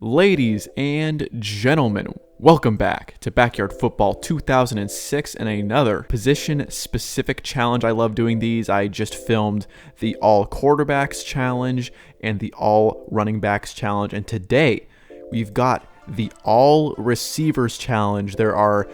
Ladies and gentlemen, welcome back to Backyard Football 2006 and another position-specific challenge. I love doing these. I just filmed the All Quarterbacks Challenge and the All Running Backs Challenge, and today we've got the All Receivers Challenge. There are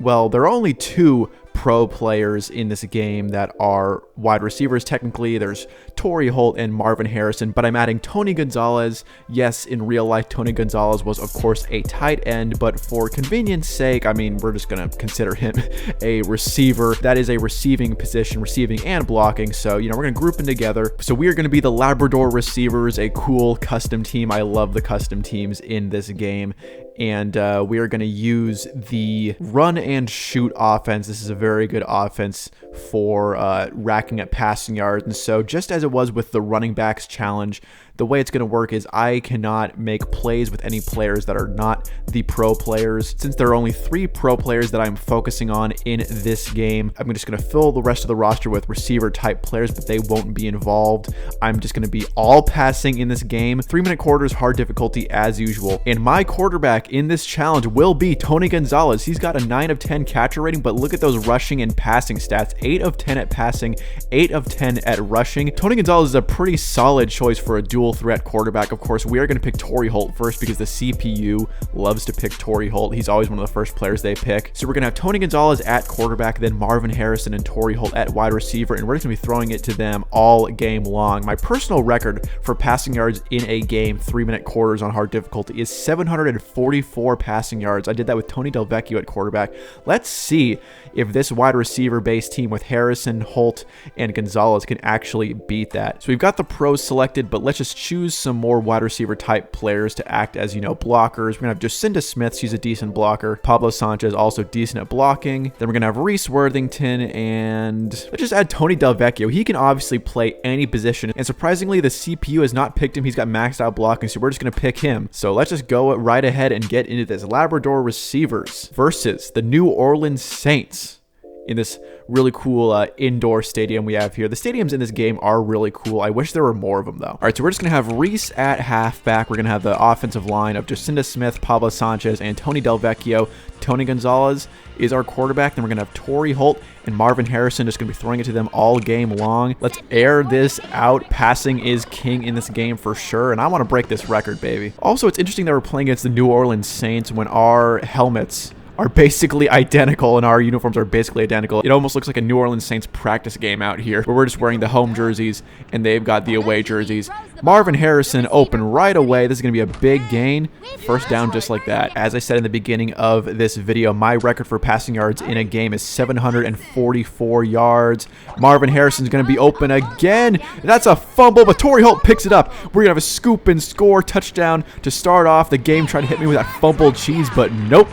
only two pro players in this game that are wide receivers. Technically, there's Torry Holt and Marvin Harrison, but I'm adding Tony Gonzalez. Yes, in real life, Tony Gonzalez was, of course, a tight end, but for convenience sake, I mean, we're just going to consider him a receiver. That is a receiving position, receiving and blocking, so, we're going to group them together. So we are going to be the Labrador Receivers, a cool custom team. I love the custom teams in this game. And we are going to use the run and shoot offense. This is a very good offense for racking up passing yards. And so just as it was with the running backs challenge, the way it's going to work is I cannot make plays with any players that are not the pro players. Since there are only 3 pro players that I'm focusing on in this game, I'm just going to fill the rest of the roster with receiver type players, but they won't be involved. I'm just going to be all passing in this game. 3-minute quarters, hard difficulty as usual. And my quarterback in this challenge will be Tony Gonzalez. He's got a 9 of 10 catcher rating, but look at those rushing and passing stats. 8 of 10 at passing, 8 of 10 at rushing. Tony Gonzalez is a pretty solid choice for a dual threat quarterback. Of course, we are going to pick Torry Holt first because the CPU loves to pick Torry Holt. He's always one of the first players they pick. So we're going to have Tony Gonzalez at quarterback, then Marvin Harrison and Torry Holt at wide receiver, and we're just going to be throwing it to them all game long. My personal record for passing yards in a game, 3-minute quarters on hard difficulty, is 744 passing yards. I did that with Tony Delvecchio at quarterback. Let's see if this wide receiver based team with Harrison, Holt, and Gonzalez can actually beat that. So we've got the pros selected, but let's just choose some more wide receiver type players to act as, blockers. We're gonna have Jacinda Smith. She's a decent blocker. Pablo Sanchez, also decent at blocking. Then we're gonna have Reese Worthington, and let's just add Tony Delvecchio. He can obviously play any position, and surprisingly, the CPU has not picked him. He's got maxed out blocking, so we're just gonna pick him. So let's just go right ahead and get into this. Labrador Receivers versus the New Orleans Saints in this really cool indoor stadium we have here. The stadiums in this game are really cool. I wish there were more of them, though. All right, so we're just going to have Reese at halfback. We're going to have the offensive line of Jacinda Smith, Pablo Sanchez, and Tony Delvecchio. Tony Gonzalez is our quarterback. Then we're going to have Torry Holt and Marvin Harrison, just going to be throwing it to them all game long. Let's air this out. Passing is king in this game for sure, and I want to break this record, baby. Also, it's interesting that we're playing against the New Orleans Saints when our helmets are basically identical and our uniforms are basically identical. It almost looks like a New Orleans Saints practice game out here where we're just wearing the home jerseys and they've got the away jerseys. Marvin Harrison open right away. This is going to be a big gain. First down just like that. As I said in the beginning of this video, my record for passing yards in a game is 744 yards. Marvin Harrison's going to be open again. That's a fumble, but Torry Holt picks it up. We're going to have a scoop and score touchdown to start off the game. Tried to hit me with that fumbled cheese, but nope.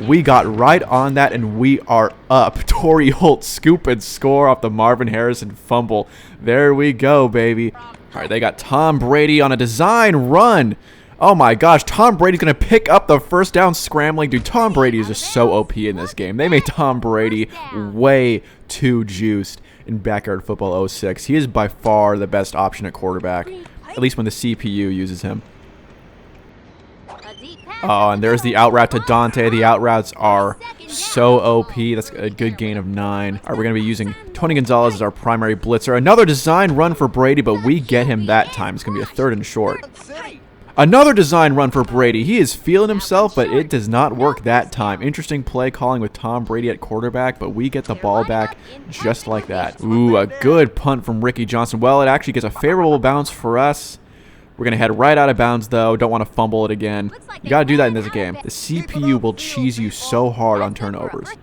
We got right on that, and we are up. Torry Holt scoop and score off the Marvin Harrison fumble. There we go, baby. All right, they got Tom Brady on a design run. Oh my gosh, Tom Brady's going to pick up the first down scrambling. Dude, Tom Brady is just so OP in this game. They made Tom Brady way too juiced in Backyard Football 06. He is by far the best option at quarterback, at least when the CPU uses him. Oh, and there's the out route to Dante. The out routes are so OP. That's a good gain of 9. All right, we're going to be using Tony Gonzalez as our primary blitzer. Another design run for Brady, but we get him that time. It's going to be a 3rd and short. Another design run for Brady. He is feeling himself, but it does not work that time. Interesting play calling with Tom Brady at quarterback, but we get the ball back just like that. Ooh, a good punt from Ricky Johnson. Well, it actually gets a favorable bounce for us. We're going to head right out of bounds, though. Don't want to fumble it again. You got to do that in this game. The CPU will cheese you so hard on turnovers. All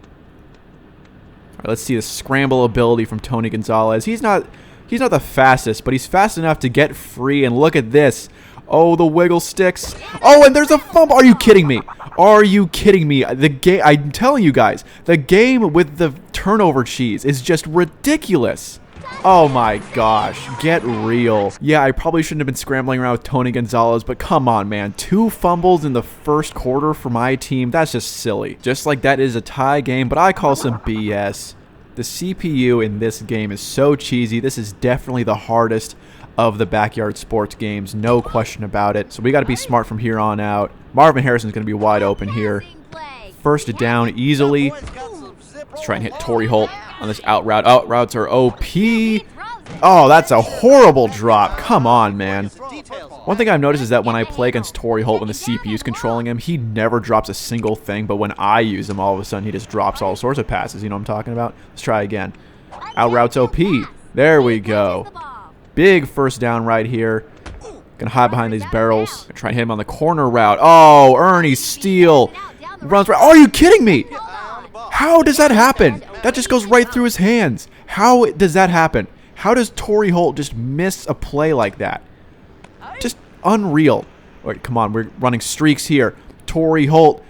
right, let's see the scramble ability from Tony Gonzalez. He's not the fastest, but he's fast enough to get free. And look at this. Oh, the wiggle sticks. Oh, and there's a fumble. Are you kidding me? Are you kidding me? The game, I'm telling you guys, the game with the turnover cheese is just ridiculous. Oh my gosh, get real. Yeah, I probably shouldn't have been scrambling around with Tony Gonzalez, but come on, man. 2 fumbles in the first quarter for my team. That's just silly. Just like that is a tie game, but I call some BS. The CPU in this game is so cheesy. This is definitely the hardest of the backyard sports games, no question about it. So we got to be smart from here on out. Marvin Harrison's going to be wide open here. First down easily. Let's try and hit Torry Holt on this out route. Out routes are OP. Oh, that's a horrible drop. Come on, man. One thing I've noticed is that when I play against Torry Holt, when the CPU's controlling him, he never drops a single thing. But when I use him, all of a sudden, he just drops all sorts of passes. You know what I'm talking about? Let's try again. Out routes OP. There we go. Big first down right here. Gonna hide behind these barrels. Gonna try and hit him on the corner route. Oh, Ernie Steele runs right. Oh, are you kidding me? How does that happen? That just goes right through his hands. How does that happen? How does Torry Holt just miss a play like that? Just unreal. Wait, come on. We're running streaks here. Torry Holt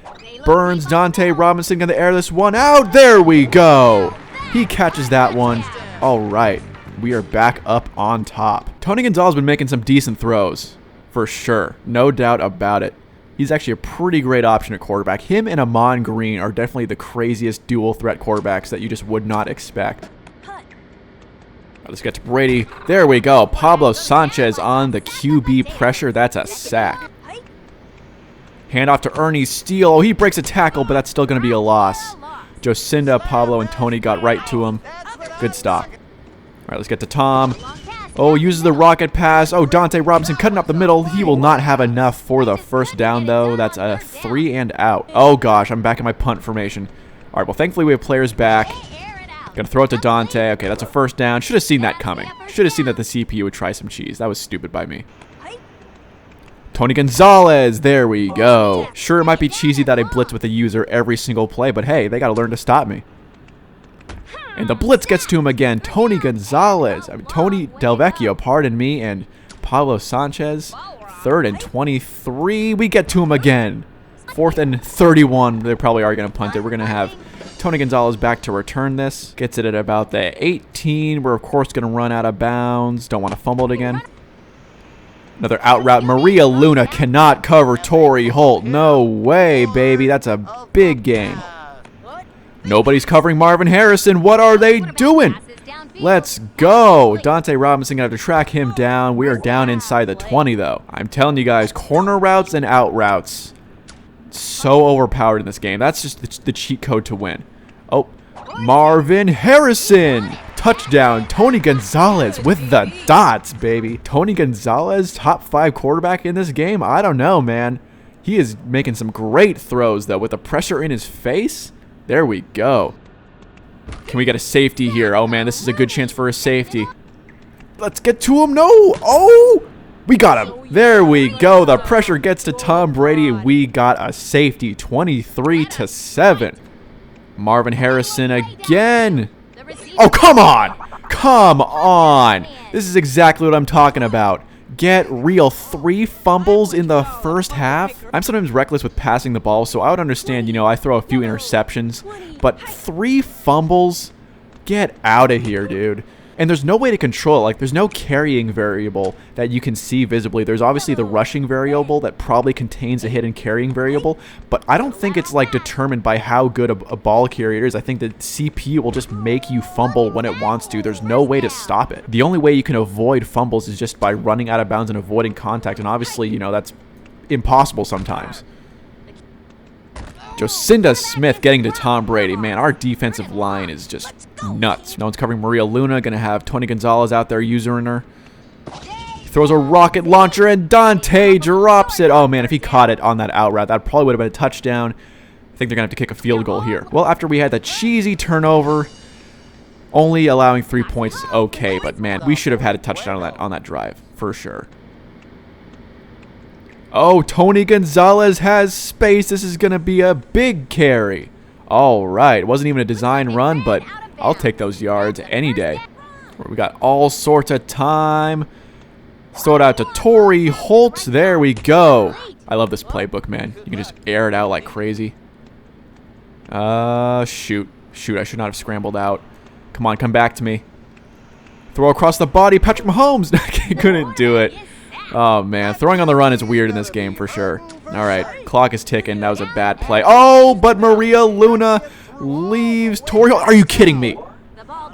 burns Dante Robinson. Gonna air this one out. There we go. He catches that one. All right. We are back up on top. Tony Gonzalez has been making some decent throws. For sure. No doubt about it. He's actually a pretty great option at quarterback. Him and Amon Green are definitely the craziest dual threat quarterbacks that you just would not expect. Let's get to Brady. There we go. Pablo Sanchez on the QB pressure. That's a sack. Hand off to Ernie Steele. Oh, he breaks a tackle, but that's still going to be a loss. Jocinda, Pablo, and Tony got right to him. Good stop. All right, let's get to Tom. Oh, uses the rocket pass. Oh, Dante Robinson cutting up the middle. He will not have enough for the first down, though. That's a 3 and out. Oh, gosh, I'm back in my punt formation. All right, well, thankfully we have players back. Gonna throw it to Dante. Okay, that's a first down. Should have seen that coming. Should have seen that the CPU would try some cheese. That was stupid by me. Tony Gonzalez. There we go. Sure, it might be cheesy that I blitz with a user every single play, but hey, they got to learn to stop me. And the blitz gets to him again. Tony Gonzalez. I mean, Tony Del Vecchio, pardon me, and Pablo Sanchez. 3rd and 23. We get to him again. 4th and 31. They probably are going to punt it. We're going to have Tony Gonzalez back to return this. Gets it at about the 18. We're, of course, going to run out of bounds. Don't want to fumble it again. Another out route. Maria Luna cannot cover Torry Holt. No way, baby. That's a big game. Nobody's covering Marvin Harrison. What are they doing? Let's go. Dante Robinson going to have to track him down. We are down inside the 20, though. I'm telling you guys, corner routes and out routes. So overpowered in this game. That's just the cheat code to win. Oh, Marvin Harrison. Touchdown. Tony Gonzalez with the dots, baby. Tony Gonzalez, top 5 quarterback in this game? I don't know, man. He is making some great throws, though, with the pressure in his face. There we go. Can we get a safety here? Oh, man, this is a good chance for a safety. Let's get to him. No. Oh, we got him. There we go. The pressure gets to Tom Brady. We got a safety. 23-7. Marvin Harrison again. Oh, come on. Come on. This is exactly what I'm talking about. Get real. 3 fumbles in the first half. I'm sometimes reckless with passing the ball, so I would understand, you know, I throw a few interceptions. But 3 fumbles? Get out of here, dude. And there's no way to control it. Like, there's no carrying variable that you can see visibly. There's obviously the rushing variable that probably contains a hidden carrying variable, but I don't think it's, like, determined by how good a ball carrier is. I think the CPU will just make you fumble when it wants to. There's no way to stop it. The only way you can avoid fumbles is just by running out of bounds and avoiding contact, and obviously, you know, that's impossible sometimes. Jocinda Smith getting to Tom Brady. Man, our defensive line is just nuts. No one's covering Maria Luna. Going to have Tony Gonzalez out there using her. He throws a rocket launcher and Dante drops it. Oh, man, if he caught it on that out route, that probably would have been a touchdown. I think they're going to have to kick a field goal here. Well, after we had the cheesy turnover, only allowing 3 points is okay. But, man, we should have had a touchdown on that drive for sure. Oh, Tony Gonzalez has space. This is going to be a big carry. All right. It wasn't even a design run, but I'll take those yards any day. We got all sorts of time. Throw it out to Torry Holt. There we go. I love this playbook, man. You can just air it out like crazy. Shoot. Shoot, I should not have scrambled out. Come on, come back to me. Throw across the body. Patrick Mahomes. Couldn't do it. Oh, man. Throwing on the run is weird in this game for sure. All right. Clock is ticking. That was a bad play. Oh, but Maria Luna leaves Torry Holt. Are you kidding me?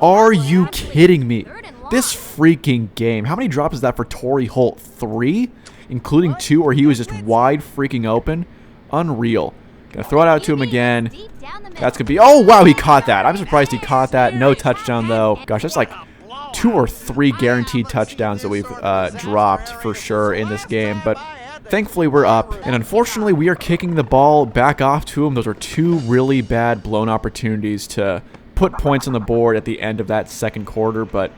Are you kidding me? This freaking game. How many drops is that for Torry Holt? 3? Including 2 where he was just wide freaking open? Unreal. Gonna throw it out to him again. That's gonna be... Oh, wow, he caught that. I'm surprised he caught that. No touchdown, though. Gosh, that's like 2 or 3 guaranteed touchdowns that we've dropped for sure in this game. But thankfully, we're up. And unfortunately, we are kicking the ball back off to him. Those are 2 really bad blown opportunities to put points on the board at the end of that second quarter. But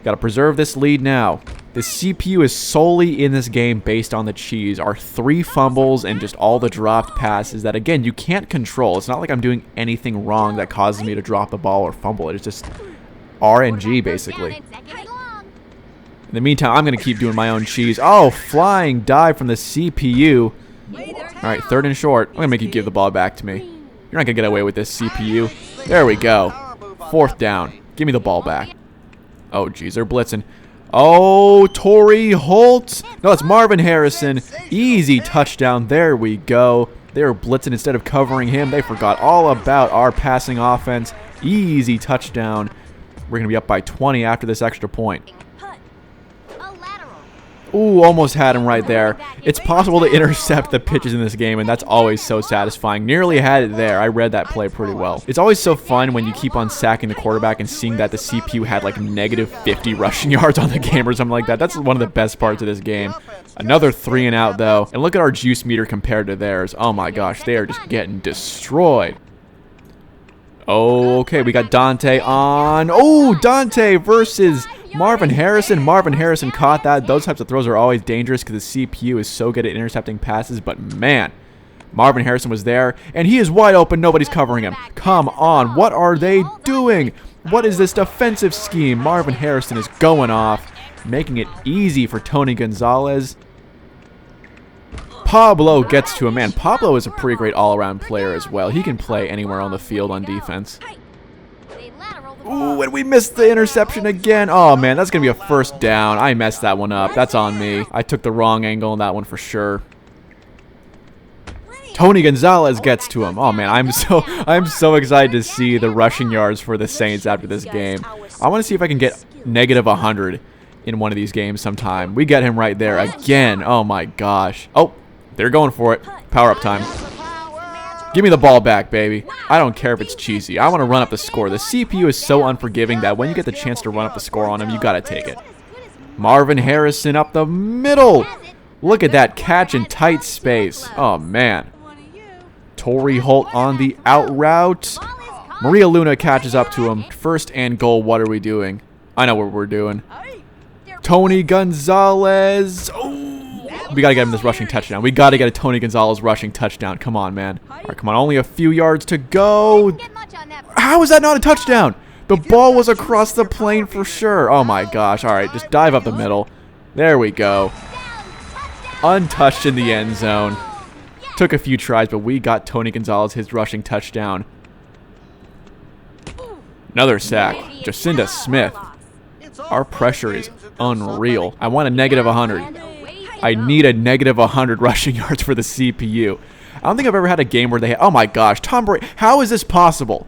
gotta preserve this lead now. The CPU is solely in this game based on the cheese. Our 3 fumbles and just all the dropped passes that, again, you can't control. It's not like I'm doing anything wrong that causes me to drop the ball or fumble. It's just RNG, basically. In the meantime, I'm going to keep doing my own cheese. Oh, flying dive from the CPU. All right, 3rd and short. I'm going to make you give the ball back to me. You're not going to get away with this, CPU. There we go. 4th down. Give me the ball back. Oh, geez, they're blitzing. Oh, Torry Holt. No, it's Marvin Harrison. Easy touchdown. There we go. They were blitzing instead of covering him. They forgot all about our passing offense. Easy touchdown. We're going to be up by 20 after this extra point. Ooh, almost had him right there. It's possible to intercept the pitches in this game, and that's always so satisfying. Nearly had it there. I read that play pretty well. It's always so fun when you keep on sacking the quarterback and seeing that the CPU had like negative 50 rushing yards on the game or something like that. That's one of the best parts of this game. Another 3 and out, though. And look at our juice meter compared to theirs. Oh my gosh, they are just getting destroyed. Oh, okay, we got Dante on. Oh, Dante versus Marvin Harrison. Marvin Harrison caught that. Those types of throws are always dangerous because the CPU is so good at intercepting passes. But, man, Marvin Harrison was there, and he is wide open. Nobody's covering him. Come on. What are they doing? What is this defensive scheme? Marvin Harrison is going off, making it easy for Tony Gonzalez. Pablo gets to him. Man, Pablo is a pretty great all-around player as well. He can play anywhere on the field on defense. Ooh, and we missed the interception again. Oh, man, that's going to be a 1st down. I messed that one up. That's on me. I took the wrong angle on that one for sure. Tony Gonzalez gets to him. Oh, man, I'm so excited to see the rushing yards for the Saints after this game. I want to see if I can get negative 100 in one of these games sometime. We get him right there again. Oh, my gosh. Oh, they're going for it. Power up time. Give me the ball back, baby. I don't care if it's cheesy. I want to run up the score. The CPU is so unforgiving that when you get the chance to run up the score on him, you got to take it. Marvin Harrison up the middle. Look at that catch in tight space. Oh, man. Torry Holt on the out route. Maria Luna catches up to him. 1st and goal. What are we doing? I know what we're doing. Tony Gonzalez. Oh. We got to get him this rushing touchdown. We got to get a Tony Gonzalez rushing touchdown. Come on, man. All right, come on. Only a few yards to go. How is that not a touchdown? The ball was across the plane for sure. Oh, my gosh. All right, just dive up the middle. There we go. Untouched in the end zone. Took a few tries, but we got Tony Gonzalez his rushing touchdown. Another sack. Jacinda Smith. Our pressure is unreal. I want a negative 100. I need a negative 100 rushing yards for the CPU. I don't think I've ever had a game where they had... Oh, my gosh. Tom Brady... How is this possible?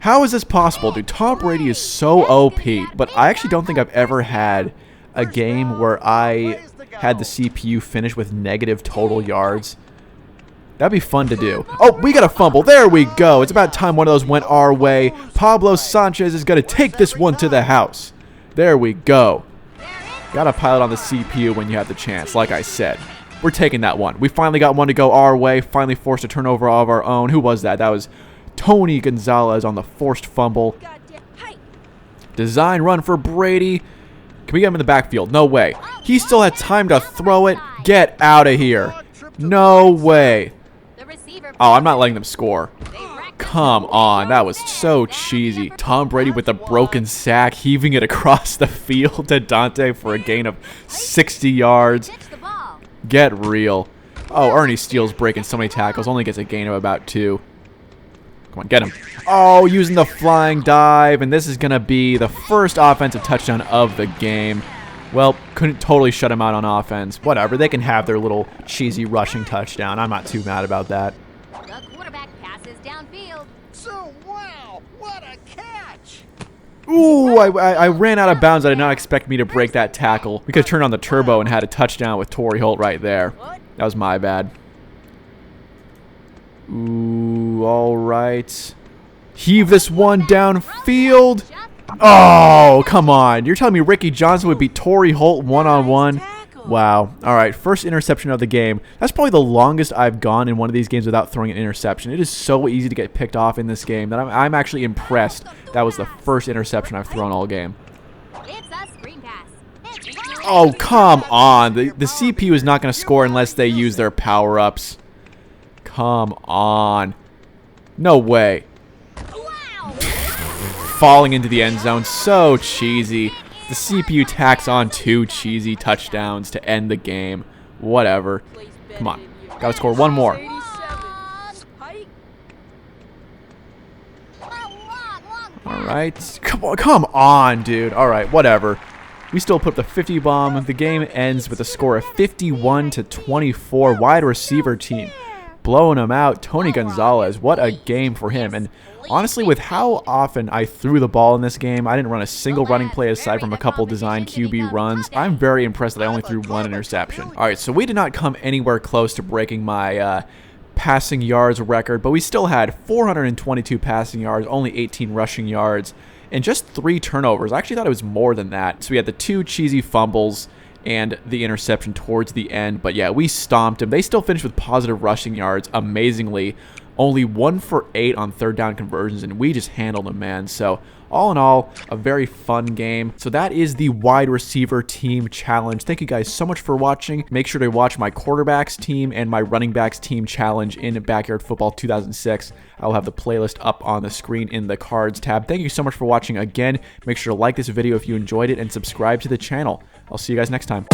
How is this possible, dude? Tom Brady is so OP. But I actually don't think I've ever had a game where I had the CPU finish with negative total yards. That'd be fun to do. Oh, we got a fumble. There we go. It's about time one of those went our way. Pablo Sanchez is going to take this one to the house. There we go. Got to pilot on the CPU when you have the chance, like I said. We're taking that one. We finally got one to go our way. Finally forced a turnover of our own. Who was that? That was Tony Gonzalez on the forced fumble. Design run for Brady. Can we get him in the backfield? No way. He still had time to throw it. Get out of here. No way. Oh, I'm not letting them score. Come on, that was so cheesy. Tom Brady with a broken sack, heaving it across the field to Dante for a gain of 60 yards. Get real. Oh, Ernie Steele's breaking so many tackles, only gets a gain of about 2. Come on, get him. Oh, using the flying dive, and this is going to be the first offensive touchdown of the game. Well, couldn't totally shut him out on offense. Whatever, they can have their little cheesy rushing touchdown. I'm not too mad about that. The quarterback passes downfield. So, wow, what a catch! Ooh, I ran out of bounds. I did not expect me to break that tackle. We could have turned on the turbo and had a touchdown with Torry Holt right there. That was my bad. Ooh, all right. Heave this one downfield. Oh, come on. You're telling me Ricky Johnson would beat Torry Holt one-on-one? Wow. All right, first interception of the game. That's probably the longest I've gone in one of these games without throwing an interception. It is so easy to get picked off in this game that I'm actually impressed that was the first interception I've thrown all game. Oh, come on. The CPU is not going to score unless they use their power-ups. Come on. No way. Falling into the end zone. So cheesy. The CPU tacks on 2 cheesy touchdowns to end the game. Whatever. Come on. Gotta score one more. Alright. Come on, dude. Alright, whatever. We still put up the 50 bomb. The game ends with a score of 51-24. Wide receiver team blowing them out. Tony Gonzalez. What a game for him. And honestly, with how often I threw the ball in this game, I didn't run a single running play aside from a couple design QB runs. I'm very impressed that I only threw 1 interception. All right, so we did not come anywhere close to breaking my passing yards record, but we still had 422 passing yards, only 18 rushing yards, and just 3 turnovers. I actually thought it was more than that. So we had the 2 cheesy fumbles and the interception towards the end. But yeah, we stomped them. They still finished with positive rushing yards, amazingly. Only 1 for 8 on third down conversions, and we just handled them, man. So all in all, a very fun game. So that is the wide receiver team challenge. Thank you guys so much for watching. Make sure to watch my quarterbacks team and my running backs team challenge in Backyard Football 2006. I'll have the playlist up on the screen in the cards tab. Thank you so much for watching again. Make sure to like this video if you enjoyed it and subscribe to the channel. I'll see you guys next time.